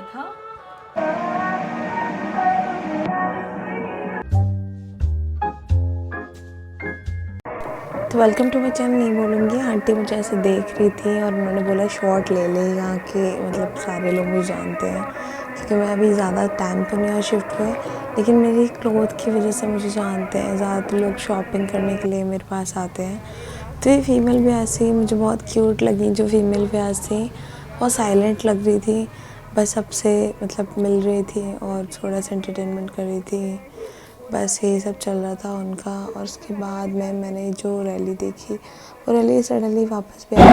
था। तो welcome to my channel. नहीं बोलूँगी, आंटी मुझे ऐसे देख रही थी और उन्होंने बोला शॉर्ट ले ले, यहाँ के मतलब सारे लोग मुझे जानते हैं क्योंकि मैं अभी ज़्यादा टाइम तो नहीं हुआ शिफ्ट हुए, लेकिन मेरी क्लोथ की वजह से मुझे जानते हैं। ज़्यादातर लोग शॉपिंग करने के लिए मेरे पास आते हैं। तो ये फ़ीमेल भी ऐसी मुझे बहुत क्यूट लगी। जो फ़ीमेल भी ऐसी बहुत साइलेंट लग रही थी, बस सबसे मतलब मिल रही थी और थोड़ा सा एंटरटेनमेंट कर रही थी। बस यही सब चल रहा था उनका। और उसके बाद मैंने जो रैली देखी, वो रैली सडनली वापस भी आ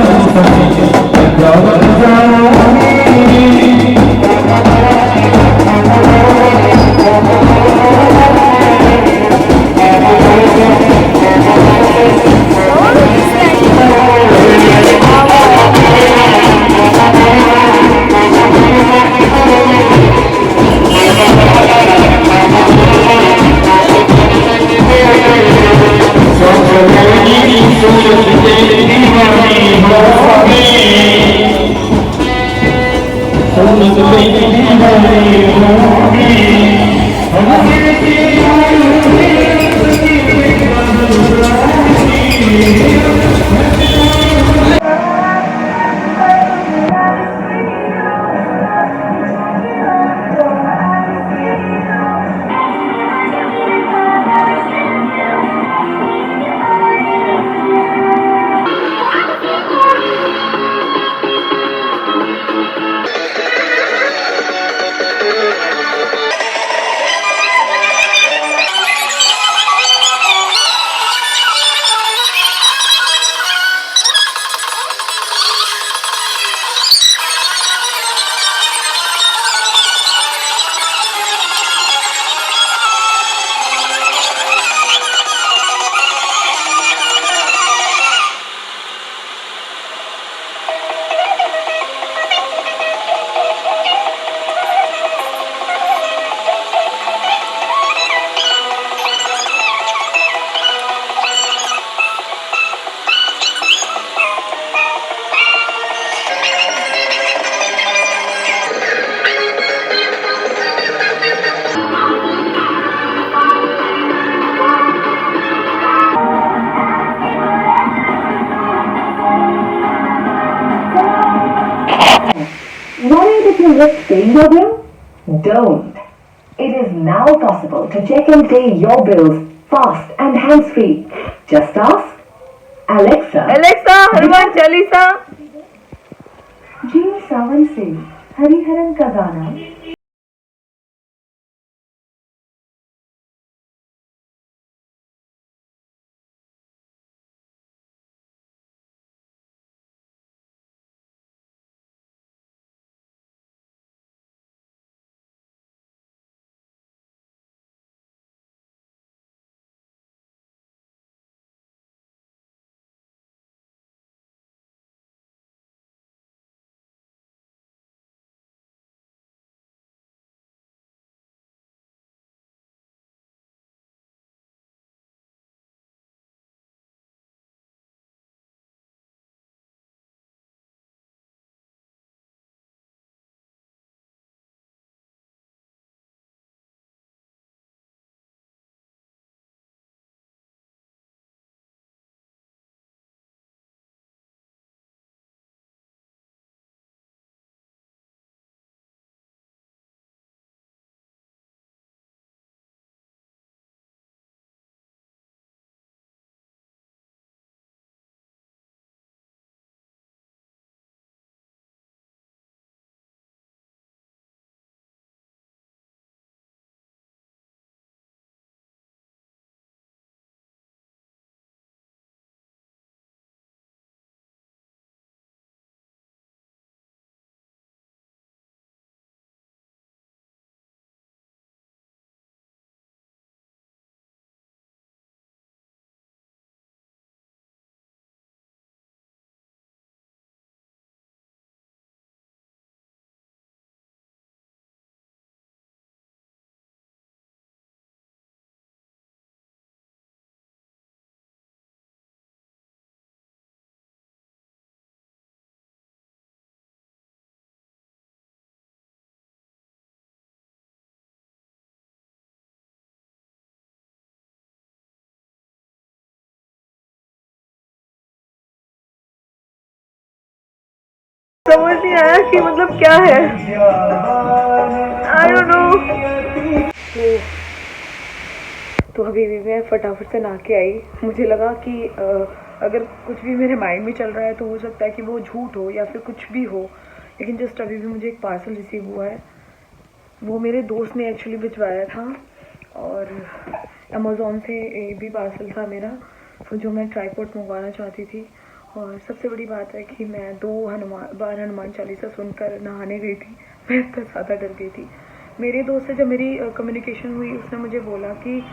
Worried if you risk paying your bill? Don't. It is now possible to check and pay your bills fast and hands-free. Just ask Alexa. Alexa, Hanuman Chalisa. JioSaavn से हरिहरन का गाना नहीं आया कि मतलब क्या है, आई डोंट नो। तो अभी भी मैं फटाफट से नहा के आई। मुझे लगा कि अगर कुछ भी मेरे माइंड में चल रहा है तो हो सकता है कि वो झूठ हो या फिर कुछ भी हो, लेकिन जस्ट अभी भी मुझे एक पार्सल रिसीव हुआ है। वो मेरे दोस्त ने एक्चुअली भिजवाया था और अमेज़ॉन से भी पार्सल था मेरा, जो मैं ट्राइपॉड मंगवाना चाहती थी। और सबसे बड़ी बात है कि मैं 2 बार हनुमान चालीसा सुनकर नहाने गई थी। मैं इतना ज़्यादा डर गई थी। मेरे दोस्त से जब मेरी कम्युनिकेशन हुई, उसने मुझे बोला कि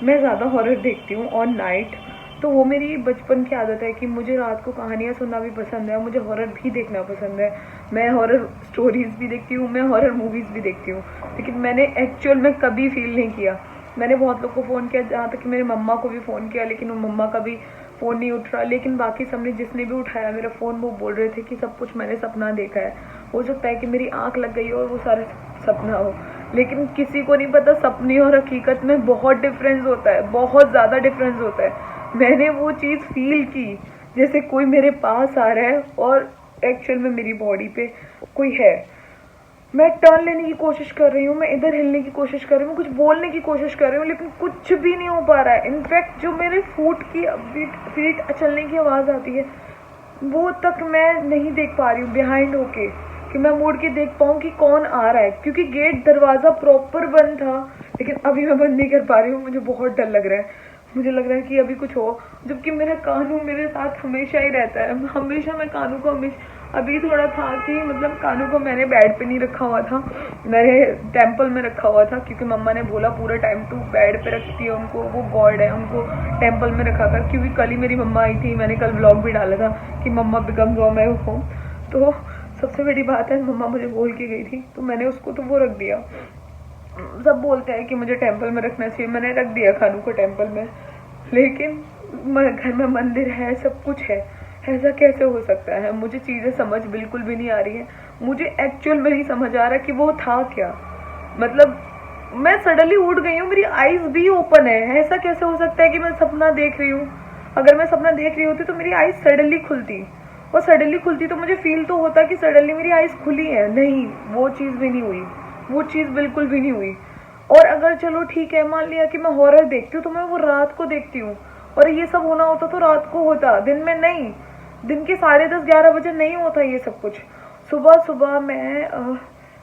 मैं ज़्यादा हॉरर देखती हूँ ऑन नाइट। तो वो मेरी बचपन की आदत है कि मुझे रात को कहानियाँ सुनना भी पसंद है, मुझे हॉरर भी देखना पसंद है। मैं हॉरर स्टोरीज़ भी देखती हूँ, मैं हॉरर मूवीज़ भी देखती हूँ, लेकिन मैंने एक्चुअल में कभी फील नहीं किया। मैंने बहुत लोग को फ़ोन किया, जहाँ तक कि मेरी मम्मा को भी फ़ोन किया, लेकिन वो मम्मा का भी फ़ोन नहीं उठ रहा। लेकिन बाकी सबने जिसने भी उठाया मेरा फ़ोन, वो बोल रहे थे कि सब कुछ मैंने सपना देखा है। हो सकता है कि मेरी आँख लग गई हो और वो सारा सपना हो, लेकिन किसी को नहीं पता सपने और हकीकत में बहुत डिफरेंस होता है, बहुत ज़्यादा डिफरेंस होता है। मैंने वो चीज़ फील की जैसे कोई मेरे पास आ रहा है और एक्चुअल में मेरी बॉडी पे कोई है। मैं टर्न लेने की कोशिश कर रही हूँ, मैं इधर हिलने की कोशिश कर रही हूँ, कुछ बोलने की कोशिश कर रही हूँ, लेकिन कुछ भी नहीं हो पा रहा है। इनफैक्ट जो मेरे फुट की फीट चलने की आवाज़ आती है, वो तक मैं नहीं देख पा रही हूँ बिहाइंड होके, कि मैं मुड़ के देख पाऊँ कि कौन आ रहा है, क्योंकि गेट दरवाज़ा प्रॉपर बंद था, लेकिन अभी मैं बंद नहीं कर पा रही हूँ। मुझे बहुत डर लग रहा है, मुझे लग रहा है कि अभी कुछ हो, जबकि मेरा कानू मेरे साथ हमेशा ही रहता है। हमेशा मैं कानू को अभी थोड़ा था कि मतलब कानू को मैंने बेड पे नहीं रखा हुआ था, मैंने टेम्पल में रखा हुआ था, क्योंकि मम्मा ने बोला पूरा टाइम तू बेड पे रखती है उनको, वो गॉड है, उनको टेम्पल में रखा कर। क्योंकि कल ही मेरी मम्मा आई थी, मैंने कल व्लॉग भी डाला था कि मम्मा बिकम्स माय होम। तो सबसे बड़ी बात है, मम्मा मुझे बोल के गई थी, तो मैंने उसको तो वो रख दिया। सब बोलते हैं कि मुझे टेम्पल में रखना चाहिए, मैंने रख दिया खानू को टेम्पल में, लेकिन घर में मंदिर है, सब कुछ है, ऐसा कैसे हो सकता है? मुझे चीज़ें समझ बिल्कुल भी नहीं आ रही है। मुझे एक्चुअल में नहीं समझ आ रहा कि वो था क्या। मतलब मैं सडनली उठ गई हूँ, मेरी आईज भी ओपन है, ऐसा कैसे हो सकता है कि मैं सपना देख रही हूँ? अगर मैं सपना देख रही होती तो मेरी आईज सडनली खुलती, और सडनली खुलती तो मुझे फील तो होता कि सडनली मेरी आईज खुली है। नहीं, वो चीज़ भी नहीं हुई, वो चीज़ बिल्कुल भी नहीं हुई। और अगर चलो ठीक है, मान लिया कि मैं हॉरर देखती हूँ तो मैं वो रात को देखती हूँ, और ये सब होना होता तो रात को होता, दिन में नहीं। दिन के 10:30-11 बजे नहीं होता ये सब कुछ। सुबह सुबह मैं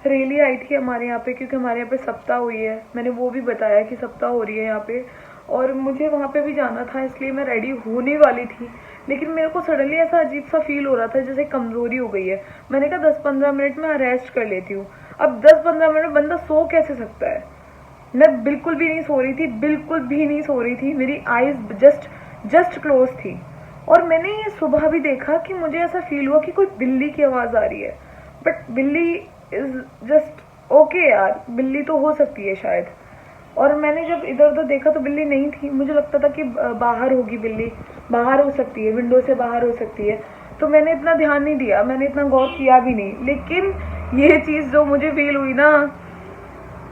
रैली आई थी हमारे यहाँ पे, क्योंकि हमारे यहाँ पे सप्ताह हुई है, मैंने वो भी बताया कि सप्ताह हो रही है यहाँ पे, और मुझे वहाँ पे भी जाना था, इसलिए मैं रेडी होने वाली थी। लेकिन मेरे को सडनली ऐसा अजीब सा फील हो रहा था जैसे कमज़ोरी हो गई है। मैंने कहा 10-15 मिनट में रेस्ट कर लेती हूँ। अब 10-15 मिनट बंदा सो कैसे सकता है? मैं बिल्कुल भी नहीं सो रही थी, बिल्कुल भी नहीं सो रही थी, मेरी आईज जस्ट क्लोज थी। और मैंने ये सुबह भी देखा कि मुझे ऐसा फील हुआ कि कोई बिल्ली की आवाज़ आ रही है, बट बिल्ली इज जस्ट ओके यार, बिल्ली तो हो सकती है शायद। और मैंने जब इधर उधर देखा तो बिल्ली नहीं थी, मुझे लगता था कि बाहर होगी, बिल्ली बाहर हो सकती है, विंडो से बाहर हो सकती है, तो मैंने इतना ध्यान नहीं दिया, मैंने इतना गौर किया भी नहीं। लेकिन ये चीज़ जो मुझे फील हुई ना,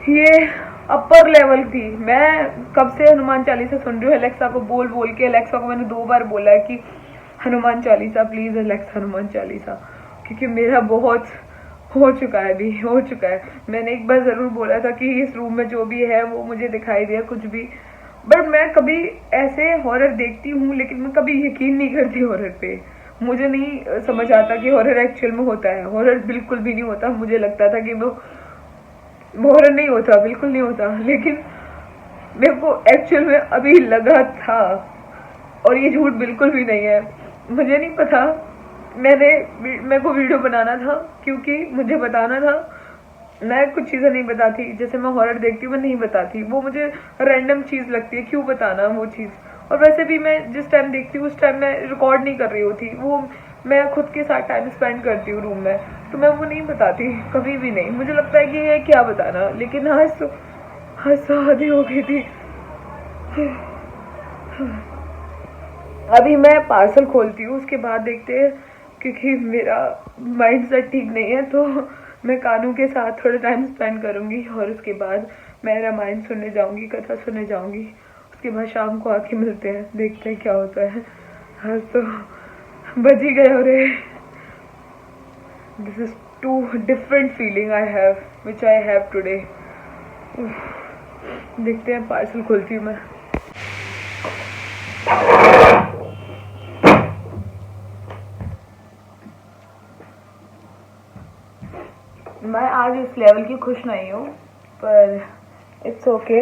ये अपर लेवल थी। मैं कब से हनुमान चालीसा सुन रही हूँ, एलेक्सा को बोल बोल के, एलेक्सा को मैंने 2 बार बोला है कि हनुमान चालीसा प्लीज़ एलेक्सा, हनुमान चालीसा, क्योंकि मेरा बहुत हो चुका है, अभी हो चुका है। मैंने एक बार ज़रूर बोला था कि इस रूम में जो भी है वो मुझे दिखाई दे, कुछ भी। बट मैं कभी ऐसे हॉरर देखती हूँ, लेकिन मैं कभी यकीन नहीं करती हॉरर पे। मुझे नहीं समझ आता कि हॉरर एक्चुअल में होता है। हॉरर बिल्कुल भी नहीं होता। मुझे लगता था कि वो हॉरर नहीं होता, बिल्कुल नहीं होता, लेकिन मेरे को एक्चुअल में अभी लगा था, और ये झूठ बिल्कुल भी नहीं है। मुझे नहीं पता, मेरे को वीडियो बनाना था क्योंकि मुझे बताना था। मैं कुछ चीज़ें नहीं बताती, जैसे मैं हॉरर देखती हूँ मैं नहीं बताती, वो मुझे रैंडम चीज़ लगती है, क्यों बताना वो चीज़। और वैसे भी मैं जिस टाइम देखती हूँ उस टाइम मैं रिकॉर्ड नहीं कर रही होती, वो मैं खुद के साथ टाइम स्पेंड करती हूँ रूम में, तो मैं वो नहीं बताती कभी भी नहीं। मुझे लगता है कि ये क्या बताना, लेकिन आज तो आधी हो गई थी। अभी मैं पार्सल खोलती हूँ, उसके बाद देखते हैं, क्योंकि मेरा माइंड सेट ठीक नहीं है, तो मैं कानू के साथ थोड़ा टाइम स्पेंड करूँगी, और उसके बाद मैं रामायण सुनने जाऊँगी, कथा सुनने जाऊँगी। उसके बाद शाम को आके मिलते हैं, देखते हैं क्या होता है। हाँ, तो बज ही गए, और This is two different feeling I have, which I have today. देखते हैं पार्सल खोलती हूँ मैं. मैं आज इस लेवल की खुश नहीं हूँ, पर इट्स ओके.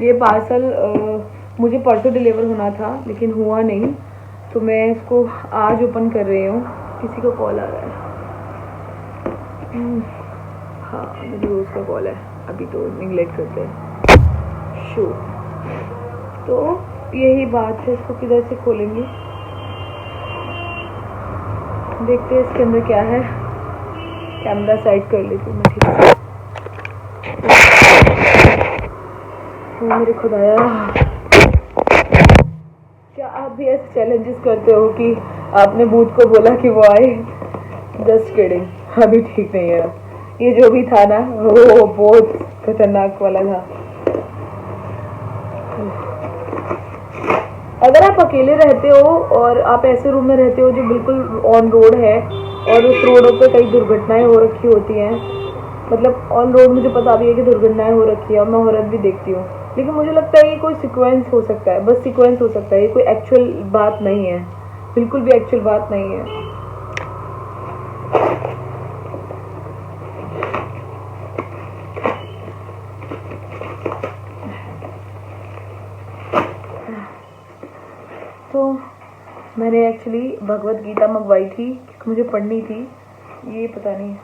ये पार्सल मुझे परसों डिलीवर होना था लेकिन हुआ नहीं, तो मैं इसको आज ओपन कर रही हूँ. किसी का कॉल आ रहा है. हाँ, मेरी रोज़ का कॉल है. अभी तो निगलेक्ट करते हैं. शो तो यही बात है. इसको किधर से खोलेंगे, देखते हैं इसके अंदर क्या है. कैमरा साइड कर लेती हूँ मैं ठीक से. ओ मेरे खुदाया, क्या आप भी ऐसे चैलेंजेस करते हो कि आपने भूत को बोला कि वो आए? जस्ट किडिंग, अभी ठीक नहीं है. ये जो भी था ना वो बहुत खतरनाक वाला था. अगर आप अकेले रहते हो और आप ऐसे रूम में रहते हो जो बिल्कुल ऑन रोड है और उस रोडों पे कई दुर्घटनाएं हो रखी होती हैं, मतलब ऑन रोड मुझे पता भी है कि दुर्घटनाएं हो रखी है और मैं हॉरर भी देखती हूँ, लेकिन मुझे लगता है ये कोई सीक्वेंस हो सकता है, बस सीक्वेंस हो सकता है. ये कोई एक्चुअल बात नहीं है, बिल्कुल भी एक्चुअल बात नहीं है. तो मैंने एक्चुअली भगवत गीता मंगवाई थी क्योंकि मुझे पढ़नी थी. ये पता नहीं,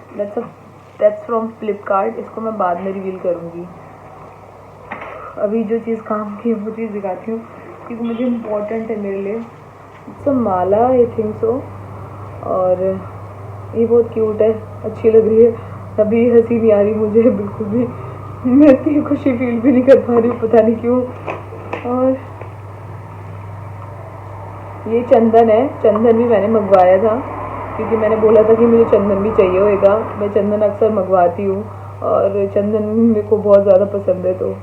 दैट्स फ्रॉम फ्लिपकार्ट. इसको मैं बाद में रिवील करूँगी. अभी जो चीज़ काम की वो चीज़ दिखाती हूँ क्योंकि मुझे इम्पोर्टेंट है मेरे लिए. It's a Mala, I think so. और ये बहुत क्यूट है, अच्छी लग रही है. अभी हंसी नहीं आ रही मुझे बिल्कुल भी. मैं इतनी खुशी फील भी नहीं कर पा रही हूँ, पता नहीं क्यों. और ये चंदन है. चंदन भी मैंने मंगवाया था क्योंकि मैंने बोला था कि मुझे चंदन भी चाहिए होगा. मैं चंदन अक्सर मंगवाती हूँ और चंदन मेरे को बहुत ज़्यादा पसंद है. तो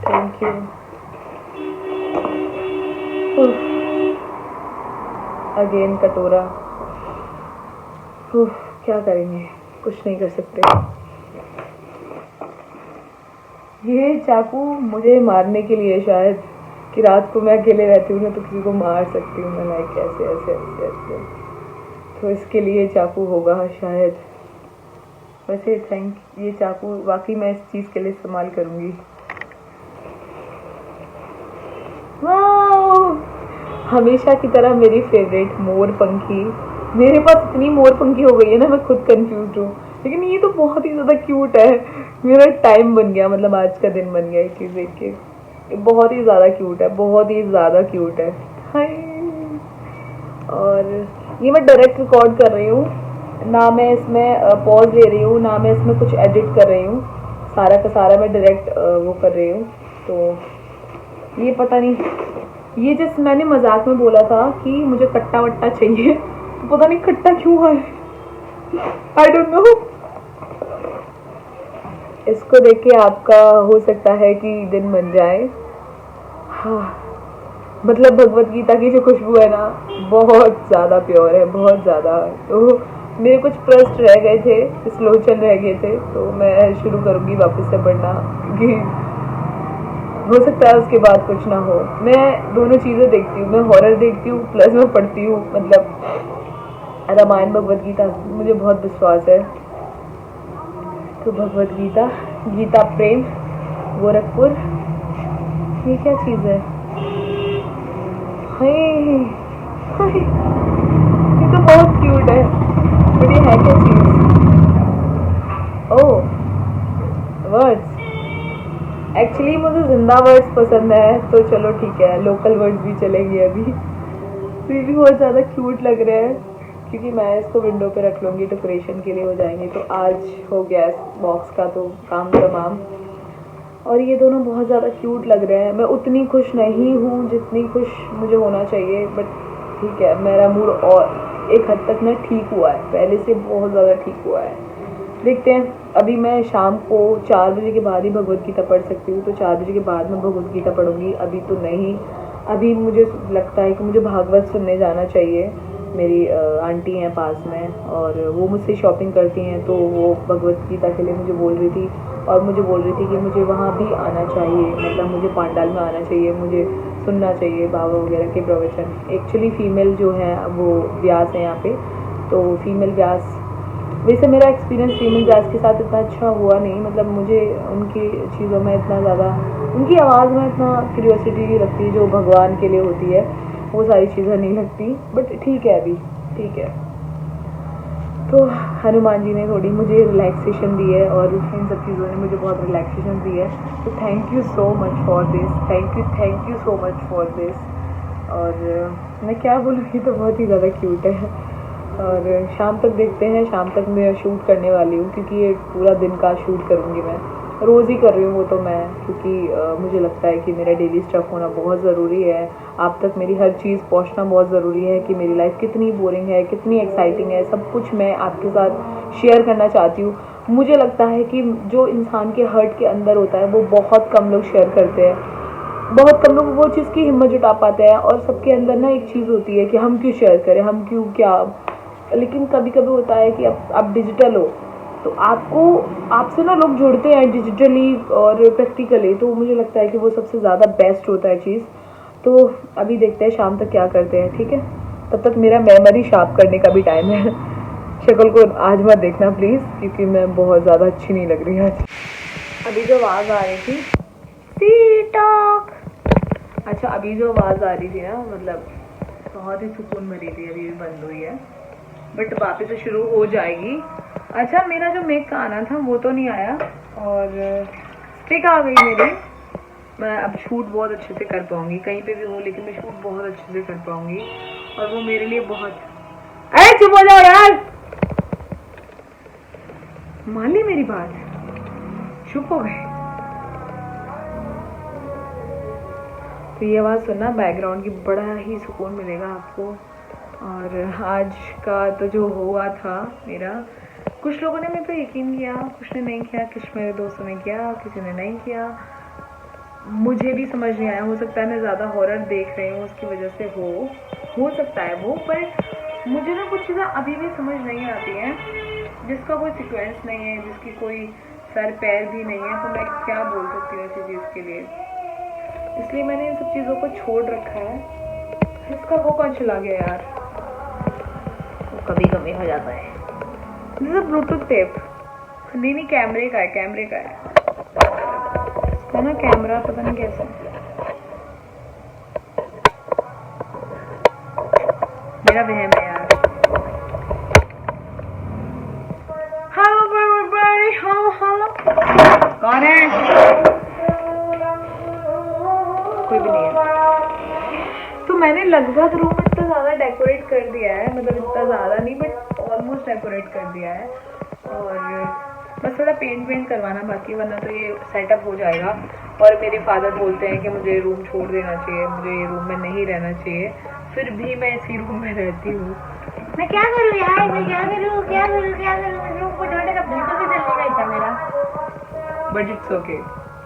थैंक यू. अगेन कटोरा. क्या करेंगे, कुछ नहीं कर सकते. ये चाकू मुझे मारने के लिए शायद, कि रात को मैं अकेले रहती हूँ ना तो किसी को मार सकती हूँ मैं. लाइक ऐसे ऐसे ऐसे ऐसे. तो इसके लिए चाकू होगा शायद. वैसे ये चाकू वाकई मैं इस चीज़ के लिए इस्तेमाल करूँगी. वाह, हमेशा की तरह मेरी फेवरेट मोर पंखी. मेरे पास इतनी मोर पंखी हो गई है ना, मैं खुद कंफ्यूज हूँ. लेकिन ये तो बहुत ही ज़्यादा क्यूट है. मेरा टाइम बन गया, मतलब आज का दिन बन गया ये चीज़ देख के. बहुत ही ज़्यादा क्यूट है, बहुत ही ज़्यादा क्यूट है. हाय. और ये मैं डायरेक्ट रिकॉर्ड कर रही हूँ ना, मैं इसमें पॉज ले रही हूँ ना, मैं इसमें कुछ एडिट कर रही हूँ. सारा का सारा मैं डायरेक्ट वो कर रही हूँ. तो ये पता नहीं, ये जैसे मैंने मजाक में बोला था कि मुझे कट्टा वट्टा चाहिए, तो पता नहीं कट्टा क्यों है. I don't know. इसको देख के आपका हो सकता है कि दिन बन जाए. हाँ, मतलब भगवत गीता की जो खुशबू है ना, बहुत ज़्यादा प्योर है, बहुत ज़्यादा. तो मेरे कुछ प्रश्न रह गए थे, स्लोचन रह गए थे, तो मैं शुरू करूँगी वापस से पढ़ना क्योंकि हो सकता है उसके बाद कुछ ना हो. मैं दोनों चीज़ें देखती हूँ, मैं हॉरर देखती हूँ प्लस मैं पढ़ती हूँ. मतलब रामायण भगवत गीता मुझे बहुत विश्वास है. तो भगवत गीता, गीता प्रेम, गोरखपुर. ये क्या चीज़ है? हाय हाय, ये तो बहुत क्यूट है. बट ये है क्या चीज़? ओह, वर्ड्स. एक्चुअली मुझे जिंदा वर्ड्स पसंद है, तो चलो ठीक है, लोकल वर्ड्स भी चलेंगे अभी. तो ये भी बहुत ज़्यादा क्यूट लग रहे हैं क्योंकि मैं इसको विंडो पे रख लूँगी, डेकोरेशन के लिए हो जाएंगे. तो आज हो गया इस बॉक्स का तो काम तमाम. और ये दोनों बहुत ज़्यादा क्यूट लग रहे हैं. मैं उतनी खुश नहीं हूँ जितनी खुश मुझे होना चाहिए, बट ठीक है, मेरा मूड और एक हद तक ना ठीक हुआ है, पहले से बहुत ज़्यादा ठीक हुआ है. देखते हैं. अभी मैं शाम को 4 बजे के बाद ही भगवत गीता पढ़ सकती हूँ, तो 4 बजे के बाद मैं भगवत गीता पढ़ूंगी. अभी तो नहीं. अभी मुझे लगता है कि मुझे भागवत सुनने जाना चाहिए, मेरी आंटी हैं पास में और वो मुझसे शॉपिंग करती हैं, तो वो भगवत गीता के लिए मुझे बोल रही थी और मुझे बोल रही थी कि मुझे वहाँ भी आना चाहिए, मतलब मुझे पांडाल में आना चाहिए, मुझे सुनना चाहिए बाबा वगैरह के प्रवचन। एक्चुअली फ़ीमेल जो है वो व्यास है यहाँ पे, तो फीमेल व्यास, वैसे मेरा एक्सपीरियंस फीमेल व्यास के साथ इतना अच्छा हुआ नहीं, मतलब मुझे उनकी चीज़ों में इतना ज़्यादा, उनकी आवाज़ में इतना क्यूरियोसिटी नहीं लगती जो भगवान के लिए होती है, वो सारी चीज़ें नहीं लगती। बट ठीक है, अभी ठीक है। तो हनुमान जी ने थोड़ी मुझे रिलैक्सेशन दी है और इन सब चीज़ों ने मुझे बहुत रिलैक्सेशन दी है, तो thank you so much for this, thank you so much for this. और मैं क्या बोलूँ, ये तो बहुत ही ज़्यादा क्यूट है। और शाम तक देखते हैं, शाम तक मैं शूट करने वाली हूँ क्योंकि ये पूरा दिन का शूट करूँगी मैं, रोज़ ही कर रही हूँ वो तो मैं, क्योंकि मुझे लगता है कि मेरा डेली स्टफ होना बहुत ज़रूरी है, आप तक मेरी हर चीज़ पहुँचना बहुत ज़रूरी है कि मेरी लाइफ कितनी बोरिंग है, कितनी एक्साइटिंग है, सब कुछ मैं आपके साथ शेयर करना चाहती हूँ। मुझे लगता है कि जो इंसान के हर्ट के अंदर होता है वो बहुत कम लोग शेयर करते हैं, बहुत कम लोग वो चीज़ की हिम्मत जुटा पाते हैं, और सबके अंदर ना एक चीज़ होती है कि हम क्यों शेयर करें, हम क्यों क्या। लेकिन कभी कभी होता है कि आप डिजिटल हो तो आपसे ना लोग जुड़ते हैं डिजिटली और प्रैक्टिकली, तो मुझे लगता है कि वो सबसे ज़्यादा बेस्ट होता है चीज़। तो अभी देखते हैं शाम तक क्या करते हैं, ठीक है। तब तक मेरा मेमोरी शार्प करने का भी टाइम है। शक्ल को आज मत देखना प्लीज़, क्योंकि मैं बहुत ज़्यादा अच्छी नहीं लग रही आज। अभी जो आवाज़ आ रही थी सी टॉक, अच्छा अभी जो आवाज़ आ रही थी ना, मतलब बहुत ही सुकून भरी थी, अभी भी बंद हुई है बट वापस से शुरू हो जाएगी। अच्छा मेरा जो मेक का आना था वो तो नहीं आया, और स्टिक आ गई मेरी। मैं अब शूट बहुत अच्छे से कर पाऊंगी, कहीं पे भी हूँ लेकिन मैं शूट बहुत अच्छे से कर पाऊंगी, और वो मेरे लिए बहुत। अरे चुप हो जाओ यार, मान ली मेरी बात, चुप हो गए। तो ये आवाज़ सुनना बैकग्राउंड की, बड़ा ही सुकून मिलेगा आपको। और आज का तो जो हुआ था मेरा, कुछ लोगों ने मेरे पे यकीन किया, कुछ ने नहीं किया, कुछ मेरे दोस्तों ने किया, किसी ने नहीं किया, मुझे भी समझ नहीं आया। हो सकता है मैं ज़्यादा हॉरर देख रही हूँ उसकी वजह से हो सकता है वो, पर मुझे ना कुछ चीज़ें अभी भी समझ नहीं आती हैं जिसका कोई सीक्वेंस नहीं है, जिसकी कोई सर पैर भी नहीं है, तो मैं क्या बोल सकती हूँ ऐसी चीज़ के लिए। इसलिए मैंने इन सब चीज़ों को छोड़ रखा है। इसका वो कौन चला गया यार, वो कभी कभी हो जाता है। जैसे ब्लूटूथ टेप, नहीं कैमरे का है ना, कैमरा पता नहीं कैसा मेरा वहम है यार। हेलो एवरीबॉडी, हेलो कौन है? कोई भी नहीं है। तो मैंने लगभग रूम इतना ज़्यादा डेकोरेट कर दिया है, मतलब इतना ज़्यादा नहीं बट ऑलमोस्ट डेकोरेट कर दिया है, और बस थोड़ा पेंट करवाना बाकी, वरना तो ये सेटअप हो जाएगा। और मेरे फादर बोलते हैं कि मुझे रूम छोड़ देना चाहिए, मुझे ये रूम में नहीं रहना चाहिए, फिर भी मैं इसी रूम में रहती हूँ। मैं क्या करूँ यार, मैं क्या करूँ रूम को छोड़ने का बिल्कुल भी दिल नहीं करता मेरा, बट इट्स ओके,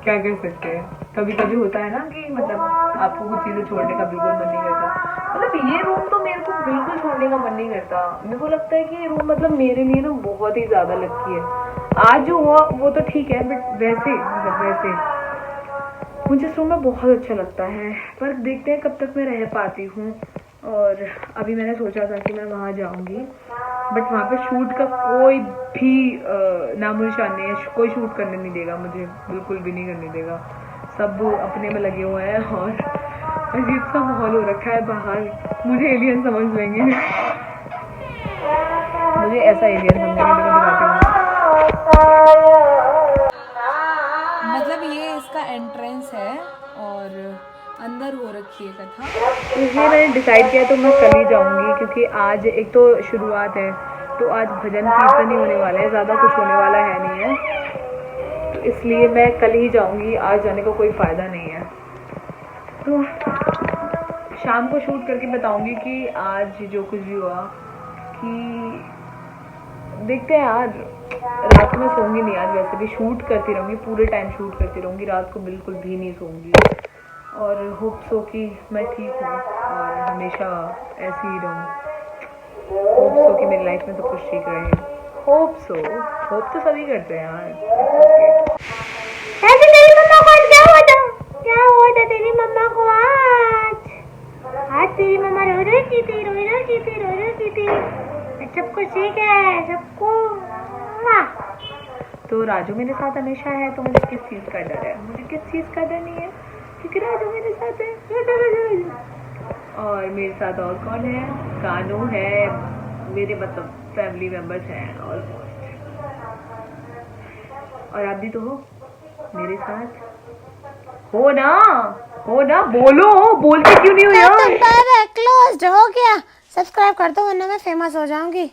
क्या कर सकते हैं। कभी कभी होता है ना कि मतलब आपको कुछ चीज़ें छोड़ने का बिल्कुल मन नहीं करता, मतलब ये रूम तो मेरे को बिल्कुल छोड़ने का मन नहीं करता। मेरे को लगता है कि ये रूम मतलब मेरे लिए ना बहुत ही ज़्यादा लकी है। आज जो हुआ वो तो ठीक है, बट वैसे मुझे इस रूम में बहुत अच्छा लगता है, पर देखते हैं कब तक मैं रह पाती हूँ। और अभी मैंने सोचा था कि मैं वहाँ जाऊँगी, बट वहाँ पे शूट का कोई भी नामो निशान नहीं है, कोई शूट करने नहीं देगा मुझे, बिल्कुल भी नहीं करने देगा। सब अपने में लगे हुए हैं और अजीब सा माहौल हो रखा है बाहर, मुझे एलियन समझ लेंगे, मुझे ऐसा एलियन समझेंगे। मतलब ये इसका एंट्रेंस है और अंदर हो रखी है कथा, इसलिए मैंने डिसाइड किया तो मैं कल ही जाऊंगी, क्योंकि आज एक तो शुरुआत है, तो आज भजन कीर्तन ही होने वाला है, ज़्यादा कुछ होने वाला है नहीं है, तो इसलिए मैं कल ही जाऊंगी, आज जाने का कोई फ़ायदा नहीं है। तो शाम को शूट करके बताऊंगी कि आज जो कुछ भी हुआ, कि देखते हैं यार, रात में सोऊंगी नहीं आज, वैसे भी शूट करती रहूँगी, पूरे टाइम शूट करती रहूँगी, रात को बिल्कुल भी नहीं सोऊंगी, और होप सो कि मैं ठीक हूँ और हमेशा ऐसी ही रहूँ। होप सो कि मेरी लाइफ में सब कुछ ठीक रहे। होप तो सभी करते हैं यार। ऐसे तेरी मम्मा को आज क्या हुआ था? क्या हुआ था तेरी मम्मा को आज? आज तेरी मम्मा रो रही थी। सब कुछ ठीक है सबको। तो राजू मेरे साथ हमेशा है, तो मुझे किस चीज़ का डर है? मुझे किस चीज़ का डर नहीं है, क्योंकि राजू मेरे साथ है। और मेरे साथ और कौन है? कानू है, मेरे मतलब फैमिली मेंबर्स हैं ऑलमोस्ट। और आप भी तो हो मेरे साथ, हो ना? बोलो, बोलते क्यों नहीं हो यार? क्लोज्ड हो गया। सब्सक्राइब कर दो वरना मैं फेमस हो जाऊंगी।